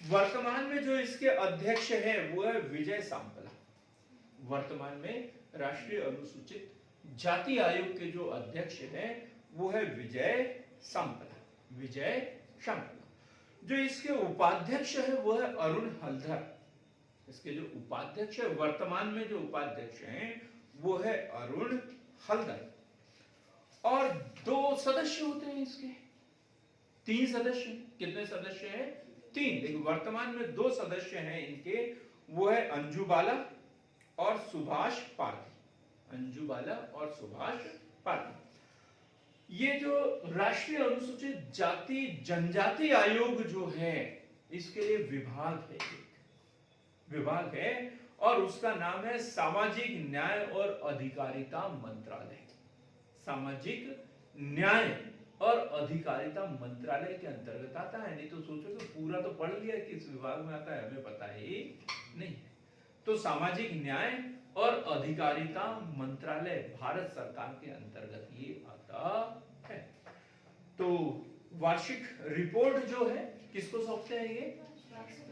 वर्तमान में जो इसके अध्यक्ष हैं वो है विजय सांपला। वर्तमान में राष्ट्रीय अनुसूचित जाति आयोग के जो अध्यक्ष हैं वो है विजय सांपला। विजय सांपला। जो इसके उपाध्यक्ष है वो है अरुण हलधर। इसके जो उपाध्यक्ष है, वर्तमान में जो उपाध्यक्ष हैं वो है अरुण हलधर। और 2 सदस्य होते हैं इसके, 3 सदस्य। कितने सदस्य हैं? 3। लेकिन वर्तमान में 2 सदस्य हैं इनके, वो है अंजू बाला और सुभाष पारधी। अंजू बाला और सुभाष पारधी। ये जो राष्ट्रीय अनुसूचित जाति जनजाति आयोग जो है, इसके लिए विभाग है, विभाग है, और उसका नाम है सामाजिक न्याय और अधिकारिता मंत्रालय। सामाजिक न्याय और अधिकारिता मंत्रालय के अंतर्गत आता है। नहीं तो सोचो कि पूरा तो पढ़ लिया, किस विभाग में आता है हमें पता ही नहीं। तो सामाजिक न्याय और अधिकारिता मंत्रालय भारत सरकार के अंतर्गत ये आता है। तो वार्षिक रिपोर्ट जो है किसको सौंपते हैं? ये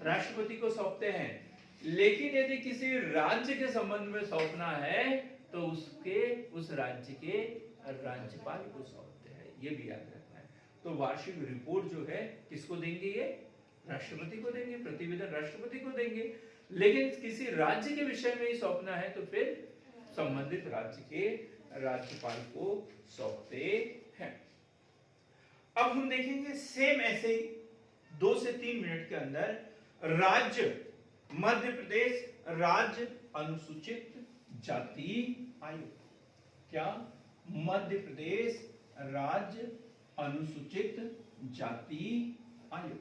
राष्ट्रपति को सौंपते हैं। लेकिन यदि किसी राज्य के संबंध में सौंपना है तो उस राज्य के राज्यपाल को सौंपते हैं, ये भी याद रखना है। तो वार्षिक रिपोर्ट जो है किसको देंगे? ये राष्ट्रपति को देंगे, प्रतिवेदन राष्ट्रपति को देंगे। लेकिन किसी राज्य के विषय में ही सौंपना है तो फिर संबंधित राज्य के राज्यपाल को सौंपते हैं। अब हम देखेंगे सेम ऐसे ही 2 से 3 मिनट के अंदर राज्य मध्य प्रदेश राज्य अनुसूचित जाति आयोग। क्या? मध्य प्रदेश राज्य अनुसूचित जाति आयोग।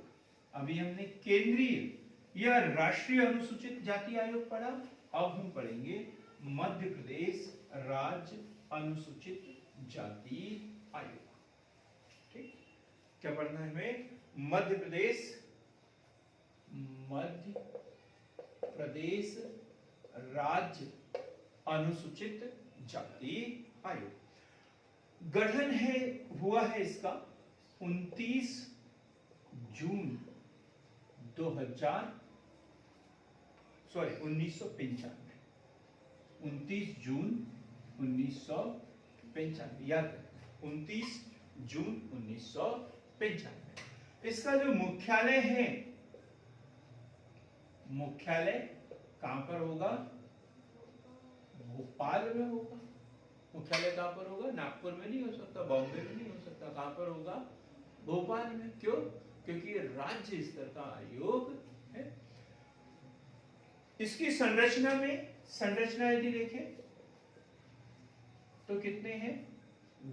अभी हमने केंद्रीय या राष्ट्रीय अनुसूचित जाति आयोग पढ़ा, अब हम पढ़ेंगे मध्य प्रदेश राज्य अनुसूचित जाति आयोग। ठीक, क्या पढ़ना है हमें? मध्य प्रदेश राज्य अनुसूचित जाति आयोग। गठन हुआ है इसका 29 जून 1995। 29 जून 1995, याद रखना, 29 जून 1995। इसका जो मुख्यालय है, मुख्यालय कहां पर होगा? भोपाल में होगा। मुख्यालय कहां पर होगा? नागपुर में नहीं हो सकता, बॉम्बे में नहीं हो सकता। कहां पर होगा? भोपाल में। क्यों? क्योंकि राज्य स्तर का आयोग है। इसकी संरचना यदि देखें तो कितने हैं?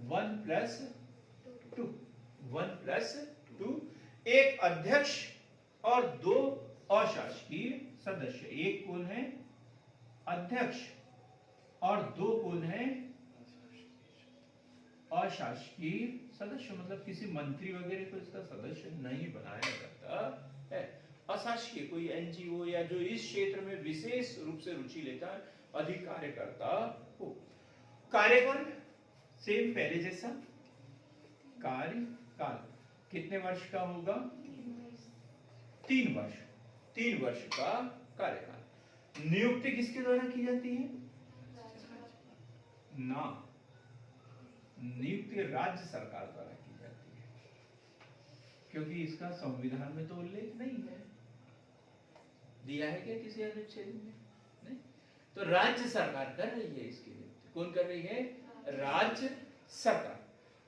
1+2। एक अध्यक्ष और 2 अशासकीय सदस्य। एक कौन है? अध्यक्ष, और 2 कौन है? अशासकीय सदस्य। मतलब किसी मंत्री वगैरह को इसका सदस्य नहीं बनाया जाता है। अशासकीय कोई एनजीओ या जो इस क्षेत्र में विशेष रूप से रुचि लेता है, अधिक कार्यकर्ता हो। कार्यकाल सेम पहले जैसा। कार्यकाल कितने वर्ष का होगा? 3 वर्ष। 3 वर्ष का कार्यकाल। नियुक्ति किसके द्वारा की जाती है? ना, नियुक्ति राज्य सरकार द्वारा की जाती है, क्योंकि इसका संविधान में तो उल्लेख नहीं है। दिया है क्या किसी अनुच्छेद में? नहीं। तो राज्य सरकार कर रही है इसकी नियुक्ति। कौन कर रही है? राज्य सरकार।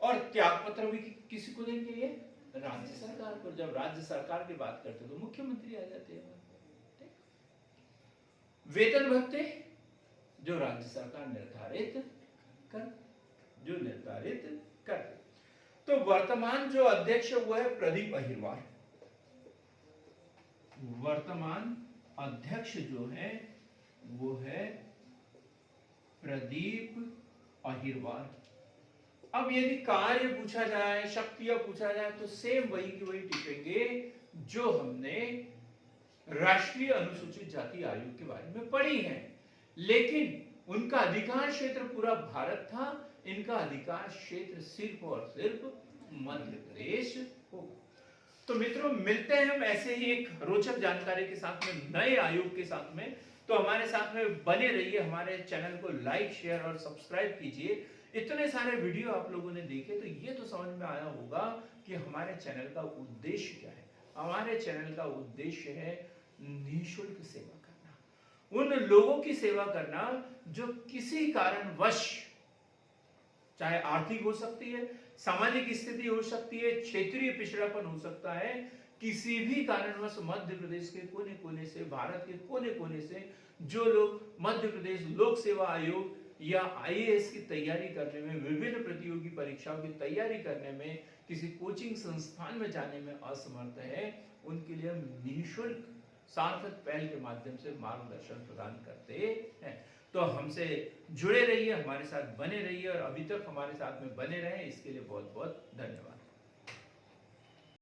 और त्याग पत्र भी किसी को देंगे? ये राज्य सरकार को, जब राज्य सरकार की बात करते तो मुख्यमंत्री आ जाते हैं। ठीक? वेतन भत्ते जो राज्य सरकार निर्धारित करते। तो वर्तमान जो अध्यक्ष हुआ है प्रदीप अहिरवार, वर्तमान अध्यक्ष जो है वो है प्रदीप अहिरवार। अब यदि कार्य पूछा जाए, शक्तियां पूछा जाए, तो सेम वही की वही टिकेंगे जो हमने राष्ट्रीय अनुसूचित जाति आयोग के बारे में पढ़ी है। लेकिन उनका अधिकार क्षेत्र पूरा भारत था, इनका अधिकार क्षेत्र सिर्फ और सिर्फ मध्य प्रदेश होगा। तो मित्रों, मिलते हैं हम ऐसे ही एक रोचक जानकारी के साथ में, नए आयोग के साथ में। तो हमारे साथ में बने रहिए, हमारे चैनल को लाइक, शेयर और सब्सक्राइब कीजिए। इतने सारे वीडियो आप लोगों ने देखे तो ये तो समझ में आया होगा कि हमारे चैनल का उद्देश्य क्या है। हमारे चैनल का उद्देश्य है निःशुल्क सेवा करना, उन लोगों की सेवा करना जो किसी कारणवश, चाहे आर्थिक हो सकती है, सामाजिक स्थिति हो सकती है, क्षेत्रीय पिछड़ापन हो सकता है, किसी भी कारणवश मध्य प्रदेश के कोने कोने से, भारत के कोने कोने से जो लोग मध्य प्रदेश लोक सेवा आयोग या आईएएस की तैयारी करने में, विभिन्न प्रतियोगी परीक्षाओं की तैयारी करने में, किसी कोचिंग संस्थान में जाने में असमर्थ है, उनके लिए हम निःशुल्क सार्थक पहल के माध्यम से मार्गदर्शन प्रदान करते हैं। तो हमसे जुड़े रहिए, हमारे साथ बने रहिए और अभी तक हमारे साथ में बने रहे, इसके लिए बहुत बहुत धन्यवाद।